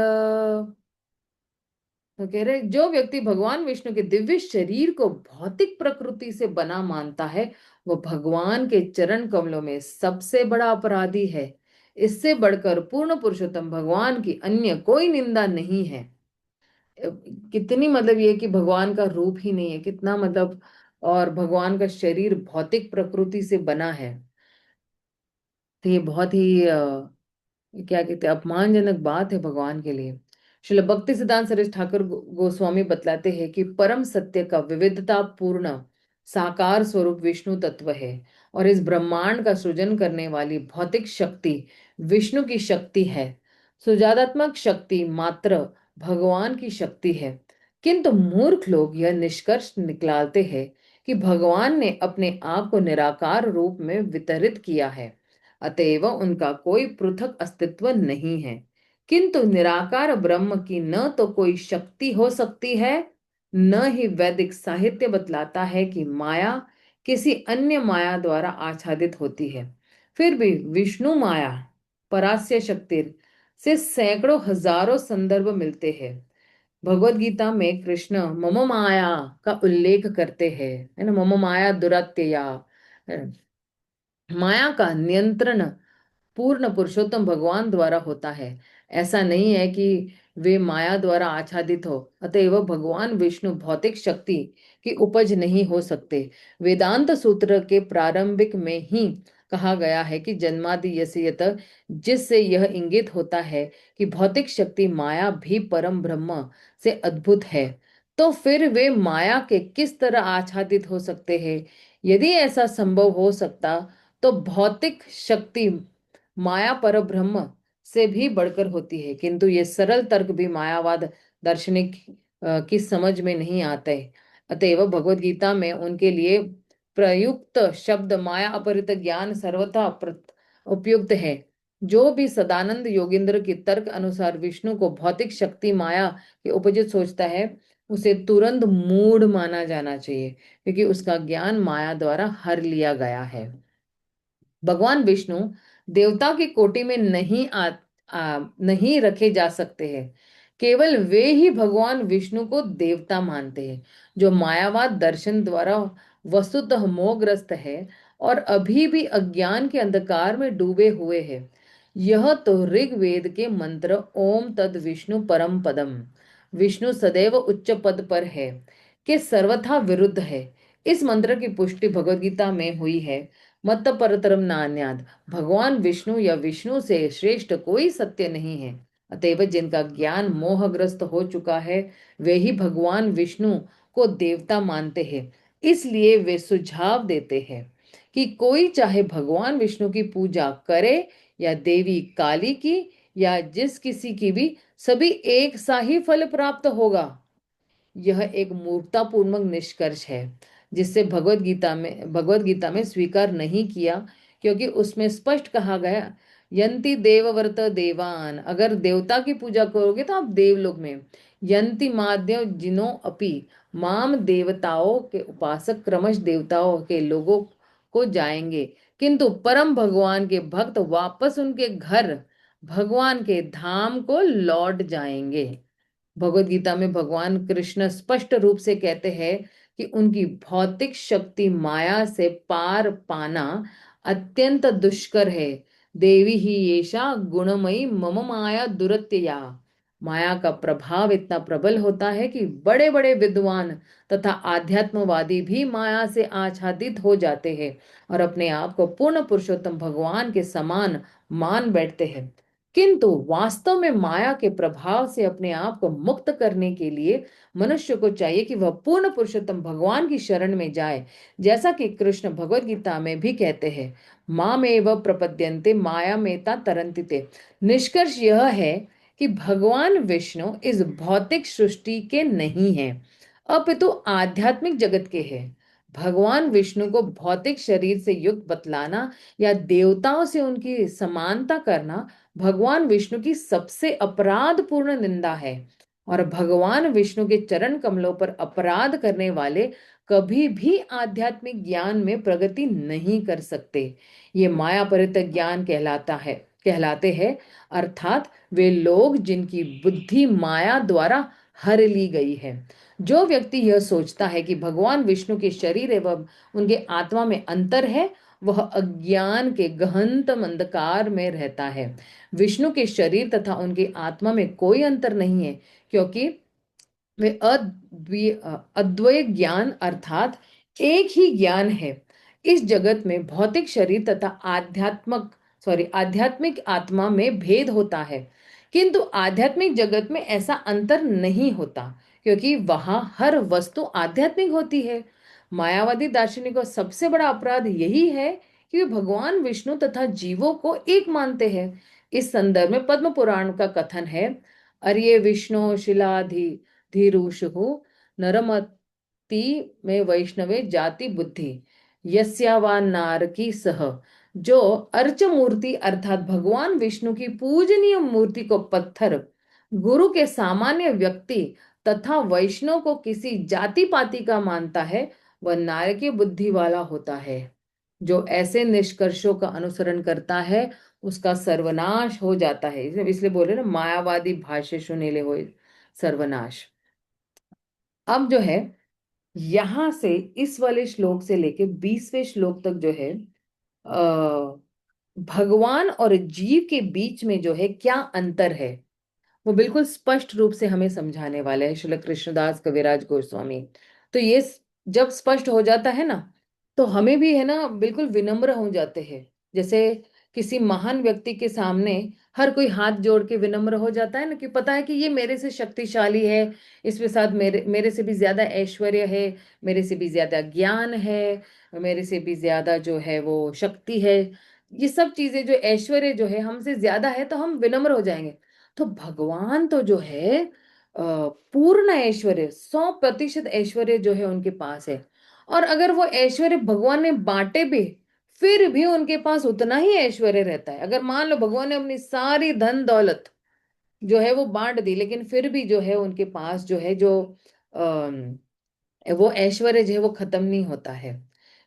तो कह रहे जो व्यक्ति भगवान विष्णु के दिव्य शरीर को भौतिक प्रकृति से बना मानता है, वो भगवान के चरण कमलों में सबसे बड़ा अपराधी है। इससे बढ़कर पूर्ण पुरुषोत्तम भगवान की अन्य कोई निंदा नहीं है। कितनी मतलब ये कि भगवान का रूप ही नहीं है, कितना मतलब, और भगवान का शरीर भौतिक प्रकृति से बना है। तो ये बहुत ही क्या कहते हैं, अपमानजनक बात है भगवान के लिए। श्रील भक्ति सिद्धांत सरोज ठाकुर गोस्वामी बतलाते हैं कि परम सत्य का विविधता पूर्ण साकार स्वरूप विष्णु तत्व है, और इस ब्रह्मांड का सृजन करने वाली भौतिक शक्ति विष्णु की शक्ति है। सुजातात्मक शक्ति मात्र भगवान की शक्ति है। किंतु मूर्ख लोग यह निष्कर्ष निकालते हैं कि भगवान ने अपने आप को निराकार रूप में वितरित किया है, अतएव उनका कोई पृथक अस्तित्व नहीं है। किंतु निराकार ब्रह्म की न तो कोई शक्ति हो सकती है, न ही वैदिक साहित्य बतलाता है कि माया किसी अन्य माया द्वारा आच्छादित होती है। फिर भी विष्णु माया परास्य शक्ति से सैकड़ों हजारों संदर्भ मिलते हैं। भगवत गीता में कृष्ण मम माया का उल्लेख करते हैं, है ना। मम माया दुरत्यया, माया का नियंत्रण पूर्ण पुरुषोत्तम भगवान द्वारा होता है। ऐसा नहीं है कि वे माया द्वारा आच्छादित हो, अतएव भगवान विष्णु भौतिक शक्ति की उपज नहीं हो सकते। वेदांत सूत्र के प्रारंभिक में ही कहा गया है कि जन्मादि यस्य यत, जिससे यह इंगित होता है कि भौतिक शक्ति माया भी परम ब्रह्म से अद्भुत है। तो फिर वे माया के किस तरह आच्छादित हो सकते हैं। यदि ऐसा संभव हो सकता तो भौतिक शक्ति माया पर ब्रह्म से भी बढ़कर होती है। किंतु ये सरल तर्क भी मायावाद दार्शनिक की समझ में नहीं आते। अतएव भगवत गीता में उनके लिए प्रयुक्त शब्द माया अपहृत ज्ञान सर्वथा उपयुक्त है। जो भी सदानंद योगेंद्र के तर्क अनुसार विष्णु को भौतिक शक्ति माया के उपजित सोचता है, उसे तुरंत मूढ़ माना जाना चाहिए, क्योंकि उसका ज्ञान माया द्वारा हर लिया गया है। भगवान विष्णु देवता की कोटि में नहीं रखे जा सकते हैं। केवल वे ही भगवान विष्णु को देवता मानते हैं जो मायावाद दर्शन द्वारा वस्तुतः मोहग्रस्त है और अभी भी अज्ञान के अंधकार में डूबे हुए हैं। यह तो ऋग्वेद के मंत्र ओम तद विष्णु परम पदम, विष्णु सदैव उच्च पद पर है, के सर्वथा विरुद्ध है। इस मंत्र की पुष्टि भगवद गीता में हुई है। मत परतरम नान्याद, भगवान विष्णु या विष्णु से श्रेष्ठ कोई सत्य नहीं है। अतएव जिनका ज्ञान मोहग्रस्त हो चुका है, वे ही भगवान विष्णु को देवता मानते हैं। इसलिए वे सुझाव देते हैं कि कोई चाहे भगवान विष्णु की पूजा करे या देवी काली की या जिस किसी की भी, सभी एक सा ही फल प्राप्त होगा। यह एक मूर्खतापूर्वक निष्कर्ष है जिससे भगवत गीता में स्वीकार नहीं किया, क्योंकि उसमें स्पष्ट कहा गया यंति देवव्रत देवान, अगर देवता की पूजा करोगे तो आप देवलोक में, यंति माद्य जिनो अपि माम, देवताओं के उपासक क्रमश देवताओं के लोगों को जाएंगे, किंतु परम भगवान के भक्त वापस उनके घर भगवान के धाम को लौट जाएंगे। भगवत गीता में भगवान कृष्ण स्पष्ट रूप से कहते हैं कि उनकी भौतिक शक्ति माया से पार पाना अत्यंत दुष्कर है। देवी ही येषा गुणमयी मम माया दुरत्यया, माया का प्रभाव इतना प्रबल होता है कि बड़े बड़े विद्वान तथा आध्यात्मवादी भी माया से आच्छादित हो जाते हैं और अपने आप को पूर्ण पुरुषोत्तम भगवान के समान मान बैठते हैं। किंतु वास्तव में माया के प्रभाव से अपने आप को मुक्त करने के लिए मनुष्य को चाहिए कि वह पूर्ण पुरुषोत्तम भगवान की शरण में जाए। जैसा कि कृष्ण भगवत गीता में भी कहते हैं, मामेव प्रपद्यन्ते माया मेता तरन्ति। निष्कर्ष यह है कि भगवान विष्णु इस भौतिक सृष्टि के नहीं हैं, अपितु आध्यात्मिक जगत के हैं। भगवान विष्णु को भौतिक शरीर से युक्त बतलाना या देवताओं से उनकी समानता करना भगवान विष्णु की सबसे अपराधपूर्ण निंदा है। और भगवान विष्णु के चरण कमलों पर अपराध करने वाले कभी भी आध्यात्मिक ज्ञान में प्रगति नहीं कर सकते। ये माया परित ज्ञान कहलाते हैं, अर्थात वे लोग जिनकी बुद्धि माया द्वारा हर ली गई है। जो व्यक्ति यह सोचता है कि भगवान विष्णु के शरीर एवं उनके आत्मा में अंतर है, वह अज्ञान के गहनतम अंधकार में रहता है। विष्णु के शरीर तथा उनकी आत्मा में कोई अंतर नहीं है, क्योंकि वे अद्वैय ज्ञान अर्थात एक ही ज्ञान है। इस जगत में भौतिक शरीर तथा आध्यात्मिक आत्मा में भेद होता है, किंतु आध्यात्मिक जगत में ऐसा अंतर नहीं होता, क्योंकि वहां हर वस्तु आध्यात्मिक होती है। मायावादी दार्शनिकों का सबसे बड़ा अपराध यही है कि वे भगवान विष्णु तथा जीवों को एक मानते हैं। इस संदर्भ में पद्म पुराण का कथन है, अर्ये विष्णु शिलाधि धीरुषु नरमति में वैष्णवे जाति बुद्धि यस्यावान नारकी सह। जो अर्च मूर्ति अर्थात भगवान विष्णु की पूजनीय मूर्ति को पत्थर, गुरु के सामान्य व्यक्ति तथा वैष्णव को किसी जाति पाति का मानता है, वह नारकीय बुद्धि वाला होता है। जो ऐसे निष्कर्षों का अनुसरण करता है उसका सर्वनाश हो जाता है। इसलिए बोले ना, मायावादी भाष्य सुनेले हो सर्वनाश। अब जो है, यहां से इस वाले श्लोक से लेके 20वें श्लोक तक जो है, भगवान और जीव के बीच में जो है क्या अंतर है, वो बिल्कुल स्पष्ट रूप से हमें समझाने वाले हैं श्रील कृष्णदास कविराज गोस्वामी। तो ये जब स्पष्ट हो जाता है ना, तो हमें भी है ना बिल्कुल विनम्र हो जाते हैं। जैसे किसी महान व्यक्ति के सामने हर कोई हाथ जोड़ के विनम्र हो जाता है ना, कि पता है कि ये मेरे से शक्तिशाली है, इसके साथ मेरे मेरे से भी ज्यादा ऐश्वर्य है, मेरे से भी ज्यादा ज्ञान है, मेरे से भी ज्यादा जो है वो शक्ति है। ये सब चीजें जो ऐश्वर्य जो है हमसे ज्यादा है, तो हम विनम्र हो जाएंगे। तो भगवान तो जो है पूर्ण ऐश्वर्य, 100% ऐश्वर्य जो है उनके पास है। और अगर वो ऐश्वर्य भगवान ने बांटे भी, फिर भी उनके पास उतना ही ऐश्वर्य रहता है। अगर मान लो भगवान ने अपनी सारी धन दौलत जो है वो बांट दी, लेकिन फिर भी जो है उनके पास जो है जो वो ऐश्वर्य जो है वो खत्म नहीं होता है।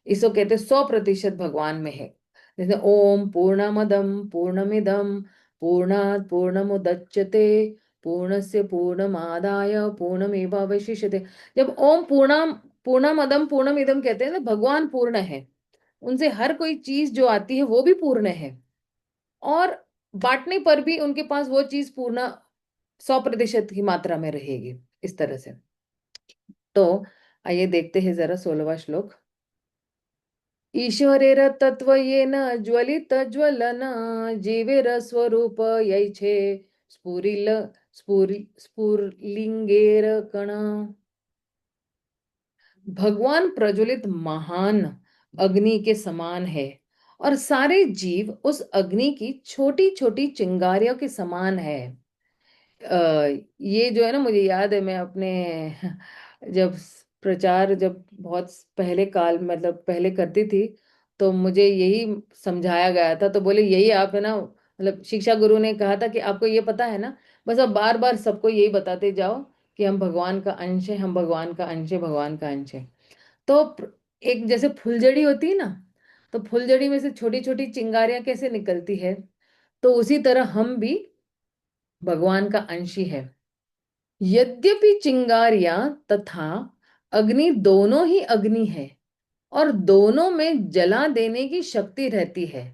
इसको कहते 100% भगवान में है। जैसे ओम पूर्णमदम पूर्णमिदम पूर्णात पूर्णमुदच्यते पूर्णस्य पूर्णमादाय पूर्णमेवावशिष्यते। जब ओम पूर्णमदम पूर्णमिदम कहते हैं ना, भगवान पूर्ण है, उनसे हर कोई चीज जो आती है वो भी पूर्ण है, और बांटने पर भी उनके पास वो चीज पूर्ण 100% की मात्रा में रहेगी। इस तरह से। तो आइए देखते हैं जरा 16वां श्लोक। ईश्वरेर तत्व येन ज्वलित ज्वलन जीवेर स्वरूप यैछे स्फुरिल स्फुरलिंगेर कण। भगवान प्रज्वलित महान अग्नि के समान है, और सारे जीव उस अग्नि की छोटी छोटी चिंगारियों के समान है। ये जो है ना, मुझे याद है, मैं अपने जब जब बहुत पहले काल मतलब पहले करती थी, तो मुझे यही समझाया गया था। तो बोले यही आप है ना, मतलब शिक्षा गुरु ने कहा था कि आपको ये पता है ना, बस अब बार बार सबको यही बताते जाओ कि हम भगवान का अंश है, हम भगवान का अंश है, भगवान का अंश है। तो एक जैसे फुलझड़ी होती है ना, तो फुलझड़ी में से छोटी छोटी चिंगारियां कैसे निकलती है, तो उसी तरह हम भी भगवान का अंश ही है। यद्यपि चिंगारियां तथा अग्नि दोनों ही अग्नि है, और दोनों में जला देने की शक्ति रहती है,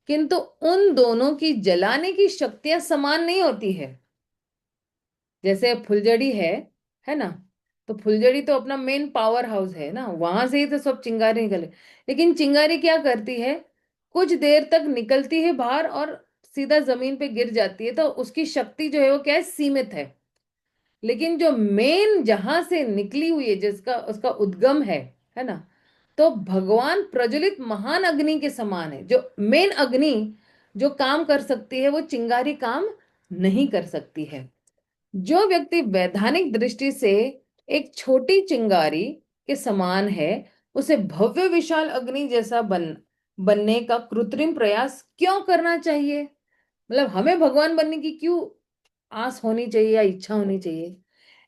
किंतु उन दोनों की जलाने की शक्तियां समान नहीं होती है। जैसे फुलझड़ी है ना। तो फुलझड़ी तो अपना मेन पावर हाउस है ना, वहां से ही तो सब चिंगारी निकले। लेकिन चिंगारी क्या करती है, कुछ देर तक निकलती है बाहर और सीधा जमीन पे गिर जाती है, तो उसकी शक्ति जो है वो क्या है, सीमित है। लेकिन जो मेन जहां से निकली हुई है, जिसका उसका उद्गम है ना, तो भगवान प्रज्वलित महान अग्नि के समान है। जो मेन अग्नि जो काम कर सकती है, वो चिंगारी काम नहीं कर सकती है। जो व्यक्ति वैधानिक दृष्टि से एक छोटी चिंगारी के समान है, उसे भव्य विशाल अग्नि जैसा बनने का कृत्रिम प्रयास क्यों करना चाहिए? मतलब हमें भगवान बनने की क्यों आस होनी चाहिए या इच्छा होनी चाहिए?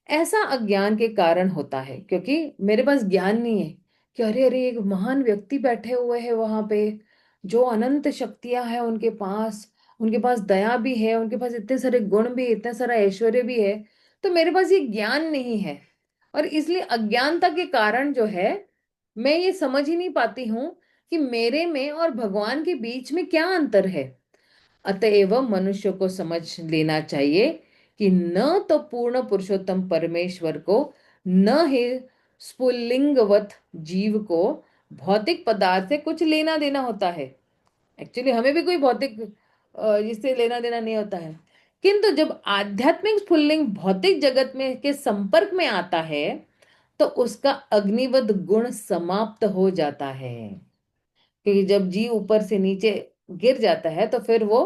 ऐसा अज्ञान के कारण होता है, क्योंकि मेरे पास ज्ञान नहीं है कि अरे अरे एक महान व्यक्ति बैठे हुए हैं वहां पे, जो अनंत शक्तियां हैं उनके पास दया भी है, उनके पास इतने सारे गुण भी, इतना सारा ऐश्वर्य भी है। तो मेरे पास ये ज्ञान नहीं है, और इसलिए अज्ञानता के कारण जो है, मैं ये समझ ही नहीं पाती हूँ कि मेरे में और भगवान के बीच में क्या अंतर है। अतएव मनुष्य को समझ लेना चाहिए कि न तो पूर्ण पुरुषोत्तम परमेश्वर को, न ही स्फुल्लिंगवत जीव को भौतिक पदार्थ से कुछ लेना देना होता है। एक्चुअली हमें भी कोई भौतिक इससे लेना देना नहीं होता है। किंतु जब आध्यात्मिक स्फुल्लिंग भौतिक जगत में के संपर्क में आता है, तो उसका अग्निवत गुण समाप्त हो जाता है। क्योंकि जब जीव ऊपर से नीचे गिर जाता है, तो फिर वो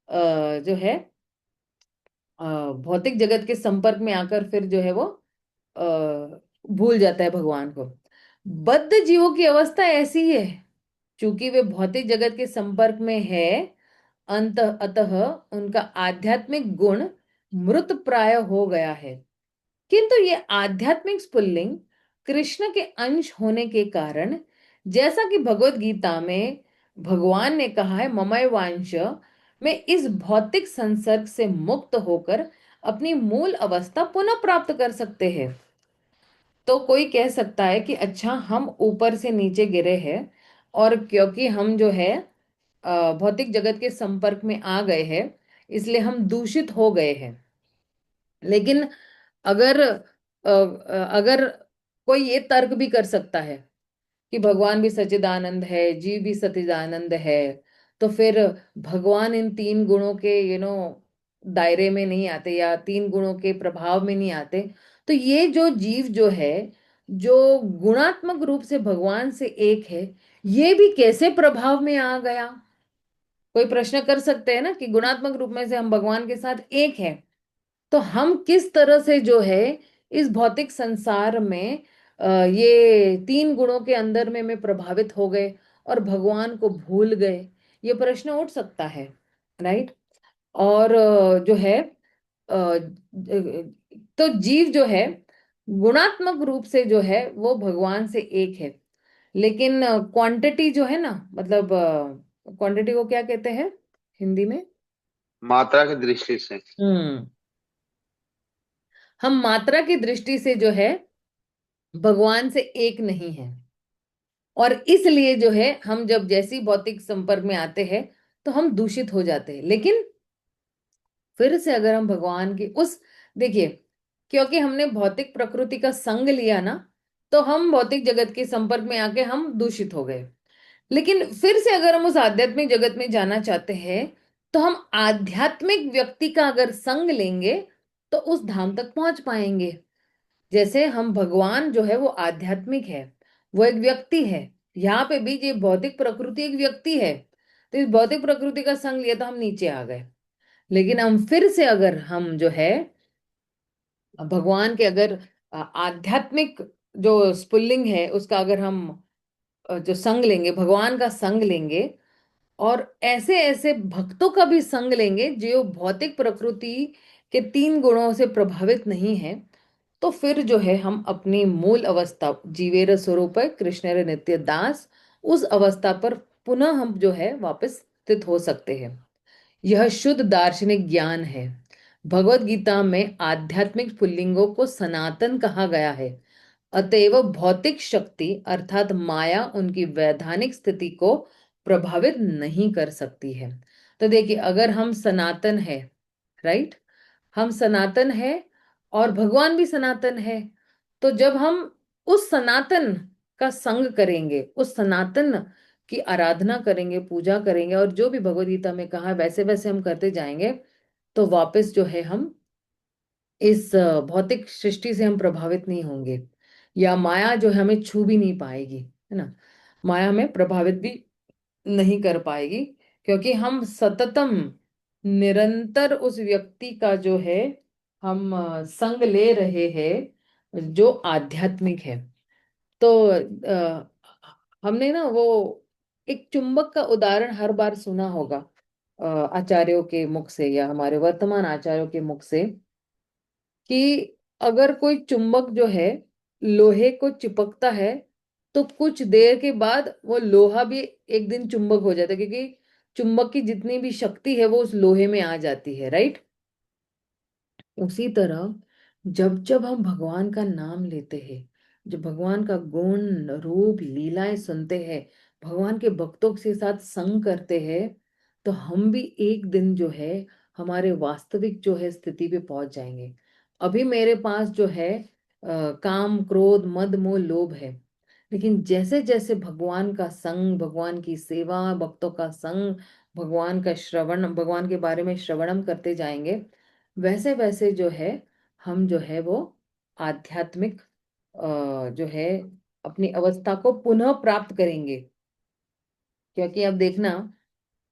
जो है भौतिक जगत के संपर्क में आकर फिर जो है वो भूल जाता है भगवान को। बद्ध जीवों की अवस्था ऐसी ही है, चूंकि वे भौतिक जगत के संपर्क में है, अंत अतः उनका आध्यात्मिक गुण मृत प्राय हो गया है। किंतु ये आध्यात्मिक स्फुल्लिंग कृष्ण के अंश होने के कारण, जैसा कि भगवत गीता में भगवान ने कहा है, ममय वांश में इस भौतिक संसर्ग से मुक्त होकर अपनी मूल अवस्था पुनः प्राप्त कर सकते हैं। तो कोई कह सकता है कि अच्छा, हम ऊपर से नीचे गिरे हैं, और क्योंकि हम जो है भौतिक जगत के संपर्क में आ गए हैं, इसलिए हम दूषित हो गए हैं। लेकिन अगर अगर कोई ये तर्क भी कर सकता है कि भगवान भी सच्चिदानंद है, जीव भी सच्चिदानंद है, तो फिर भगवान इन तीन गुणों के दायरे में नहीं आते, या तीन गुणों के प्रभाव में नहीं आते। तो ये जो जीव जो है, जो गुणात्मक रूप से भगवान से एक है, ये भी कैसे प्रभाव में आ गया? कोई प्रश्न कर सकते हैं ना कि गुणात्मक रूप में से हम भगवान के साथ एक हैं, तो हम किस तरह से जो है इस भौतिक संसार में ये तीन गुणों के अंदर में प्रभावित हो गए और भगवान को भूल गए? ये प्रश्न उठ सकता है, राइट? और जो है तो जीव जो है गुणात्मक रूप से जो है वो भगवान से एक है। लेकिन क्वांटिटी जो है ना, मतलब क्वांटिटी को क्या कहते हैं हिंदी में? मात्रा की दृष्टि से। हम्म। हम मात्रा की दृष्टि से जो है भगवान से एक नहीं है, और इसलिए जो है हम जब जैसी भौतिक संपर्क में आते हैं, तो हम दूषित हो जाते हैं। लेकिन फिर से अगर हम भगवान की उस, देखिए, क्योंकि हमने भौतिक प्रकृति का संग लिया ना, तो हम भौतिक जगत के संपर्क में आके हम दूषित हो गए। लेकिन फिर से अगर हम उस आध्यात्मिक जगत में जाना चाहते हैं, तो हम आध्यात्मिक व्यक्ति का अगर संग लेंगे, तो उस धाम तक पहुंच पाएंगे। जैसे हम, भगवान जो है वो आध्यात्मिक है, वो एक व्यक्ति है। यहाँ पे भी ये भौतिक प्रकृति एक व्यक्ति है, तो इस भौतिक प्रकृति का संग लिया तो हम नीचे आ गए। लेकिन हम फिर से अगर हम जो है भगवान के अगर आध्यात्मिक जो स्पुल्लिंग है उसका अगर हम जो संग लेंगे, भगवान का संग लेंगे, और ऐसे ऐसे भक्तों का भी संग लेंगे जो भौतिक प्रकृति के तीन गुणों से प्रभावित नहीं है, तो फिर जो है हम अपनी मूल अवस्था, जीवेर स्वरूप कृष्णेर नित्य दास, उस अवस्था पर पुनः हम जो है वापस स्थित हो सकते हैं। यह शुद्ध दार्शनिक ज्ञान है। भगवत गीता में आध्यात्मिक पुल्लिंगों को सनातन कहा गया है। अतएव भौतिक शक्ति अर्थात माया उनकी वैधानिक स्थिति को प्रभावित नहीं कर सकती है। तो देखिए, अगर हम सनातन है, राइट, हम सनातन है, और भगवान भी सनातन है। तो जब हम उस सनातन का संग करेंगे, उस सनातन की आराधना करेंगे, पूजा करेंगे, और जो भी भगवद गीता में कहा है वैसे वैसे हम करते जाएंगे, तो वापस जो है हम इस भौतिक सृष्टि से हम प्रभावित नहीं होंगे, या माया जो है हमें छू भी नहीं पाएगी, है ना। माया हमें प्रभावित भी नहीं कर पाएगी, क्योंकि हम सततम निरंतर उस व्यक्ति का जो है हम संग ले रहे हैं जो आध्यात्मिक है। तो हमने ना वो एक चुंबक का उदाहरण हर बार सुना होगा आचार्यों के मुख से या हमारे वर्तमान आचार्यों के मुख से, कि अगर कोई चुंबक जो है लोहे को चिपकता है, तो कुछ देर के बाद वो लोहा भी एक दिन चुंबक हो जाता है, क्योंकि चुंबक की जितनी भी शक्ति है वो उस लोहे में आ जाती है, राइट। उसी तरह जब जब हम भगवान का नाम लेते हैं, जब भगवान का गुण रूप लीलाएं सुनते हैं, भगवान के भक्तों के साथ संग करते हैं, तो हम भी एक दिन जो है हमारे वास्तविक जो है स्थिति पे पहुंच जाएंगे। अभी मेरे पास जो है काम क्रोध मद मोह लोभ है, लेकिन जैसे जैसे भगवान का संग, भगवान की सेवा, भक्तों का संग, भगवान का श्रवण, भगवान के बारे में श्रवणम करते जाएंगे, वैसे वैसे जो है हम जो है वो आध्यात्मिक जो है अपनी अवस्था को पुनः प्राप्त करेंगे। क्योंकि अब देखना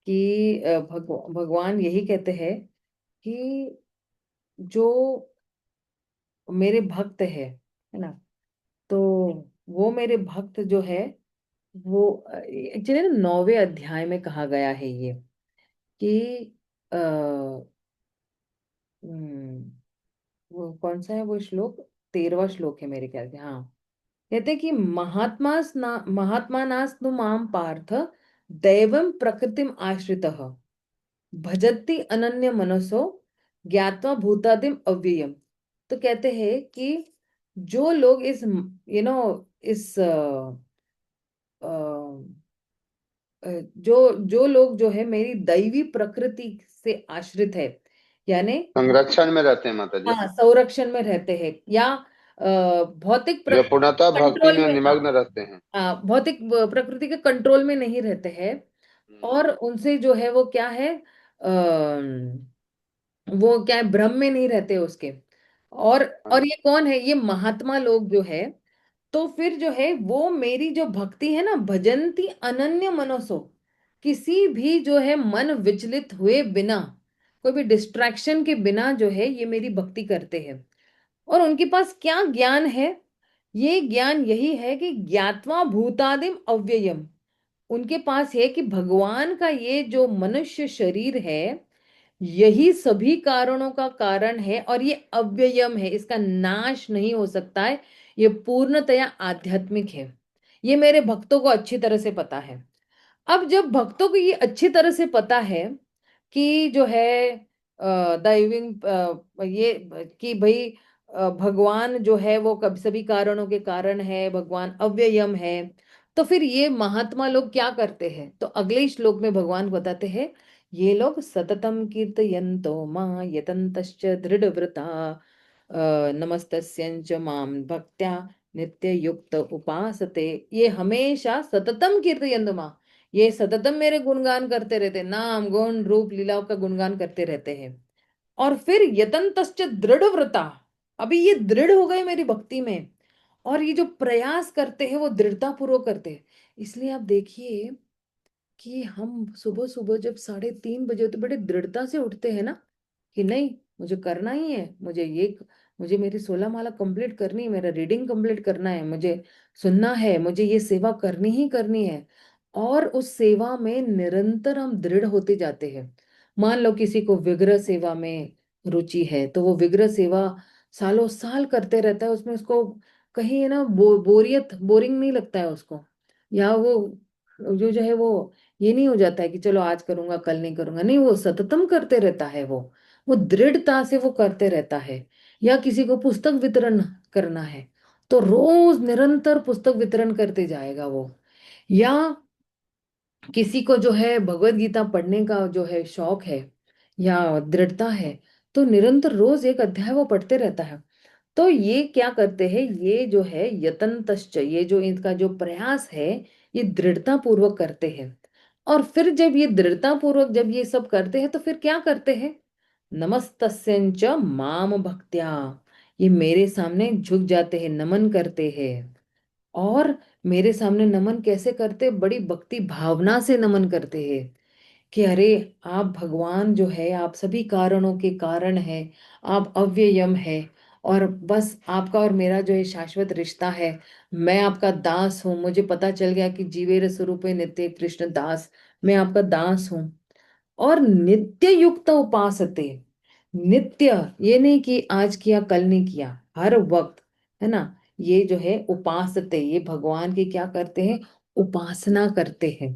कि भगवान यही कहते हैं कि जो मेरे भक्त है ना, तो वो मेरे भक्त जो है वो एक्चुअली ना 9वें अध्याय में कहा गया है ये, कि आ, वो कौन सा है वो श्लोक, 13वां श्लोक है मेरे ख्याल से, हाँ। कहते हैं कि महात्मा नास्तु माम पार्थ दैवम प्रकृतिम आश्रितः भजति अनन्य मनसो ज्ञात्वा भूतादिम अव्ययम। तो कहते हैं कि जो लोग इस इस जो लोग जो है मेरी दैवी प्रकृति से आश्रित है, यानी संरक्षण में रहते हैं माता जी। हाँ संरक्षण में रहते हैं, या भौतिक जो प्रकृति पूर्णतः भक्ति कंट्रोल में में, हाँ, निमग्न रहते हैं। भौतिक प्रकृति के कंट्रोल में नहीं रहते हैं। हम्म। और उनसे जो है वो क्या है, वो क्या है, भ्रम में नहीं रहते उसके। और हाँ। और ये कौन है, ये महात्मा लोग जो है। तो फिर जो है वो मेरी जो भक्ति है ना, भजंती अनन्य मनसो, किसी भी जो है मन विचलित हुए बिना, कोई भी डिस्ट्रैक्शन के बिना जो है ये मेरी भक्ति करते हैं। और उनके पास क्या ज्ञान है, ये ज्ञान यही है कि ज्ञात्वा भूतादिम अव्ययम। उनके पास है कि भगवान का ये जो मनुष्य शरीर है, यही सभी कारणों का कारण है, और ये अव्ययम है, इसका नाश नहीं हो सकता है, ये पूर्णतया आध्यात्मिक है। ये मेरे भक्तों को अच्छी तरह से पता है। अब जब भक्तों को ये अच्छी तरह से पता है कि जो है दैविंग ये कि भाई भगवान जो है वो कभी सभी कारणों के कारण है, भगवान अव्ययम है, तो फिर ये महात्मा लोग क्या करते हैं, तो अगले श्लोक में भगवान बताते हैं, ये लोग सततम कीर्तयन्तो मां यतन्तश्च दृढ़व्रता नमस्तस्यञ्च मां भक्त्या नित्य युक्त उपासते। ये हमेशा सततम कीर्तयन्तो मां, ये सततम मेरे गुणगान करते रहते, नाम गुण रूप लीलाओं का गुणगान करते रहते हैं। और फिर यतन्तश्च दृढ़ व्रता, अभी ये दृढ़ हो गए मेरी भक्ति में, और ये जो प्रयास करते हैं वो दृढ़ता पूर्वक करते हैं। इसलिए आप देखिए कि हम सुबह सुबह जब 3:30 बजे तो बड़े दृढ़ता से उठते हैं ना, कि नहीं मुझे करना ही है, मुझे मेरी 16 माला कंप्लीट करनी है, मेरा रीडिंग कंप्लीट करना है, मुझे सुनना है, मुझे ये सेवा करनी ही करनी है। और उस सेवा में निरंतर हम दृढ़ होते जाते हैं। मान लो किसी को विग्रह सेवा में रुचि है, तो वो विग्रह सेवा सालों साल करते रहता है, उसमें उसको कहीं है ना बोरिंग नहीं लगता है उसको, या वो जो है वो ये नहीं हो जाता है कि चलो आज करूंगा कल नहीं करूंगा, नहीं, वो सततम करते रहता है, वो दृढ़ता से वो करते रहता है। या किसी को पुस्तक वितरण करना है, तो रोज निरंतर पुस्तक वितरण करते जाएगा वो। या किसी को जो है भगवत गीता पढ़ने का जो है शौक है या दृढ़ता है, तो निरंतर रोज एक अध्याय वो पढ़ते रहता है। तो ये क्या करते हैं, ये जो है यतन्तश्च, ये जो इनका जो प्रयास है, ये दृढ़ता पूर्वक करते हैं। और फिर जब ये दृढ़ता पूर्वक जब ये सब करते हैं तो फिर क्या करते हैं, नमस्तस्यंच माम भक्त्या, ये मेरे सामने झुक जाते हैं, नमन करते हैं। और मेरे सामने नमन कैसे करते, बड़ी भक्ति भावना से नमन करते हैं कि अरे आप भगवान जो है, आप सभी कारणों के कारण है, आप अव्ययम है, और बस आपका और मेरा जो है शाश्वत रिश्ता है। मैं आपका दास हूँ, मुझे पता चल गया कि जीवेर स्वरूपे नित्य कृष्ण दास, मैं आपका दास हूँ। और नित्य युक्त उपासते, नित्य, ये नहीं कि आज किया कल नहीं किया, हर वक्त, है ना। ये जो है उपासते, ये भगवान की क्या करते हैं, उपासना करते हैं।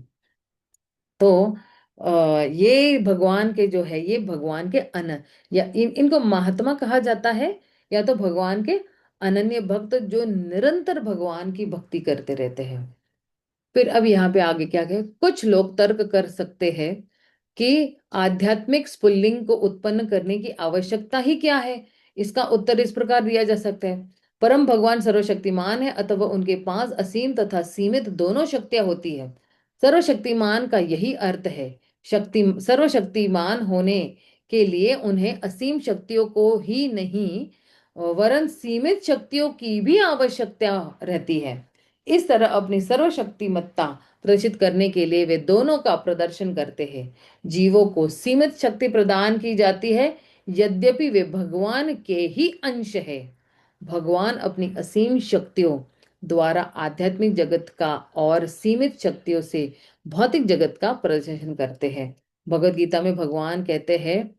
तो ये भगवान के जो है, ये भगवान के या इनको महात्मा कहा जाता है, या तो भगवान के अनन्य भक्त जो निरंतर भगवान की भक्ति करते रहते हैं। फिर अब यहाँ पे आगे क्या है, कुछ लोग तर्क कर सकते हैं कि आध्यात्मिक स्फुल्लिंग को उत्पन्न करने की आवश्यकता ही क्या है। इसका उत्तर इस प्रकार दिया जा सकता है, परम भगवान सर्वशक्तिमान है, अथवा उनके पास असीम तथा सीमित दोनों शक्तियां होती है। सर्वशक्तिमान का यही अर्थ है, शक्ति सर्वशक्तिमान होने के लिए उन्हें असीम शक्तियों को ही नहीं, वरन सीमित शक्तियों की भी आवश्यकता रहती है। इस तरह अपनी सर्वशक्तिमत्ता प्रदर्शित करने के लिए वे दोनों का प्रदर्शन करते हैं। जीवों को सीमित शक्ति प्रदान की जाती है, यद्यपि वे भगवान के ही अंश है। भगवान अपनी असीम शक्तियों द्वारा आध्यात्मिक जगत का और सीमित शक्तियों से भौतिक जगत का प्रदर्शन करते हैं। भगवत गीता में भगवान कहते हैं,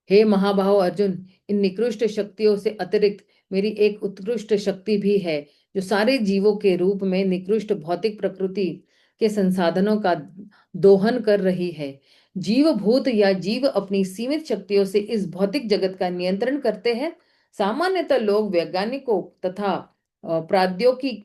हे महाबाहो अर्जुन, इन निकृष्ट शक्तियों से अतिरिक्त मेरी एक उत्कृष्ट शक्ति भी है, जो सारे जीवों के रूप में निकृष्ट भौतिक प्रकृति के संसाधनों का दोहन कर रही है। जीव भूत या जीव अपनी सीमित शक्तियों से इस भौतिक जगत का नियंत्रण करते हैं। सामान्यतः लोग वैज्ञानिकों तथा प्रौद्योगिकी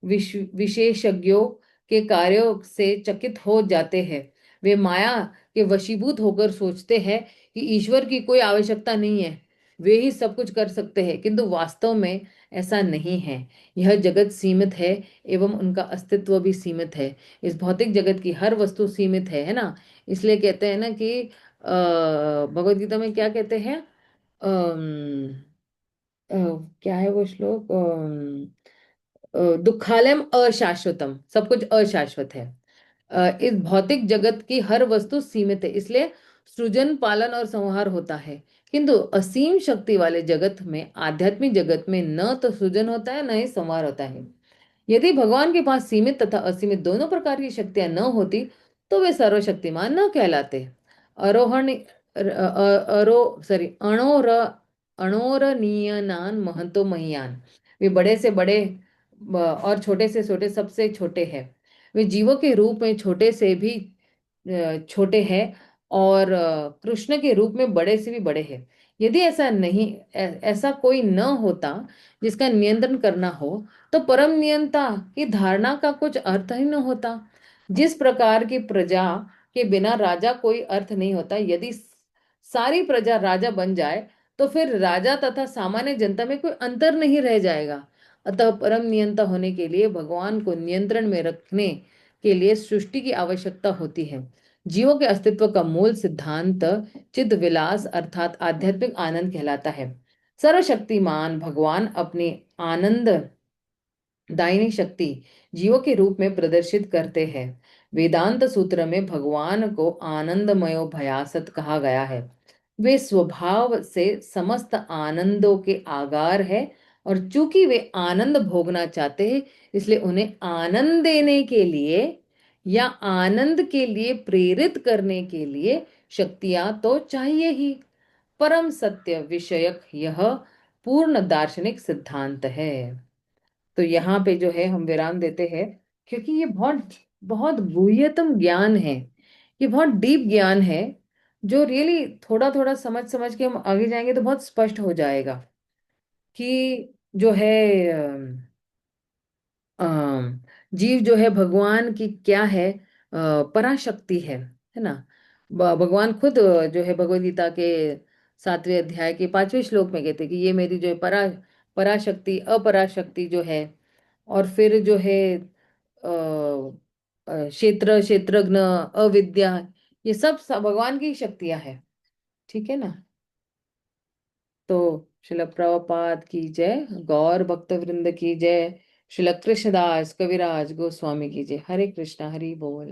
विशेषज्ञों के कार्यों से चकित हो जाते हैं। वे माया के वशीभूत होकर सोचते हैं कि ईश्वर की कोई आवश्यकता नहीं है, वे ही सब कुछ कर सकते हैं, किंतु वास्तव में ऐसा नहीं है। यह जगत सीमित है एवं उनका अस्तित्व भी सीमित है। इस भौतिक जगत की हर वस्तु सीमित है ना। इसलिए कहते हैं ना कि भगवत गीता में क्या कहते हैं, अम, अ, क्या है वो श्लोक, दुखालयम अशाश्वतम, सब कुछ अशाश्वत है। इस भौतिक जगत की हर वस्तु सीमित है, इसलिए सृजन पालन और संहार होता है। किंतु असीम शक्ति वाले जगत में, आध्यात्मिक जगत में, न तो सृजन होता है न ही संहार होता है। यदि भगवान के पास सीमित तथा असीमित दोनों प्रकार की शक्तियां न होती तो वे सर्वशक्तिमान न कहलाते। अरोहण अरो सॉरी अणोर अणोरणीयनान महंतो महीयान, वे बड़े से बड़े और छोटे से छोटे सबसे छोटे हैं। वे जीवों के रूप में छोटे से भी छोटे हैं, और कृष्ण के रूप में बड़े से भी बड़े हैं। यदि ऐसा नहीं ऐसा कोई न होता जिसका नियंत्रण करना हो, तो परम नियंता की धारणा का कुछ अर्थ ही न होता। जिस प्रकार की प्रजा के बिना राजा कोई अर्थ नहीं होता, यदि सारी प्रजा राजा बन जाए तो फिर राजा तथा सामान्य जनता में कोई अंतर नहीं रह जाएगा। अतः परम नियंता होने के लिए भगवान को नियंत्रण में रखने के लिए सृष्टि की आवश्यकता होती है। जीवों के अस्तित्व का मूल सिद्धांत चिद विलास अर्थात आध्यात्मिक आनंद कहलाता है। सर्वशक्तिमान भगवान अपनी आनंद दायिनी शक्ति जीवों के रूप में प्रदर्शित करते हैं। वेदांत सूत्र में भगवान को आनंदमयो भयासत कहा गया है। वे स्वभाव से समस्त आनंदों के आगार है, और चूंकि वे आनंद भोगना चाहते हैं, इसलिए उन्हें आनंद देने के लिए या आनंद के लिए प्रेरित करने के लिए शक्तियां तो चाहिए ही। परम सत्य विषयक यह पूर्ण दार्शनिक सिद्धांत है। तो यहाँ पे जो है हम विराम देते हैं, क्योंकि ये बहुत बहुत गुह्यतम ज्ञान है, ये बहुत डीप ज्ञान है, जो रियली थोड़ा थोड़ा समझ समझ के हम आगे जाएंगे तो बहुत स्पष्ट हो जाएगा कि जो है जीव जो है भगवान की क्या है, पराशक्ति है ना। भगवान खुद जो है भगवद गीता के 7वें अध्याय के 5वें श्लोक में कहते हैं कि ये मेरी जो है पराशक्ति अपराशक्ति जो है, और फिर जो है क्षेत्र क्षेत्रज्ञ अविद्या, ये सब भगवान की ही शक्तियां हैं। ठीक है ना। तो शिल प्रभुपाद की जय, गौर भक्त वृंद की जय, शिल कृष्णदास कविराज गोस्वामी की जय। हरे कृष्णा हरि बोल।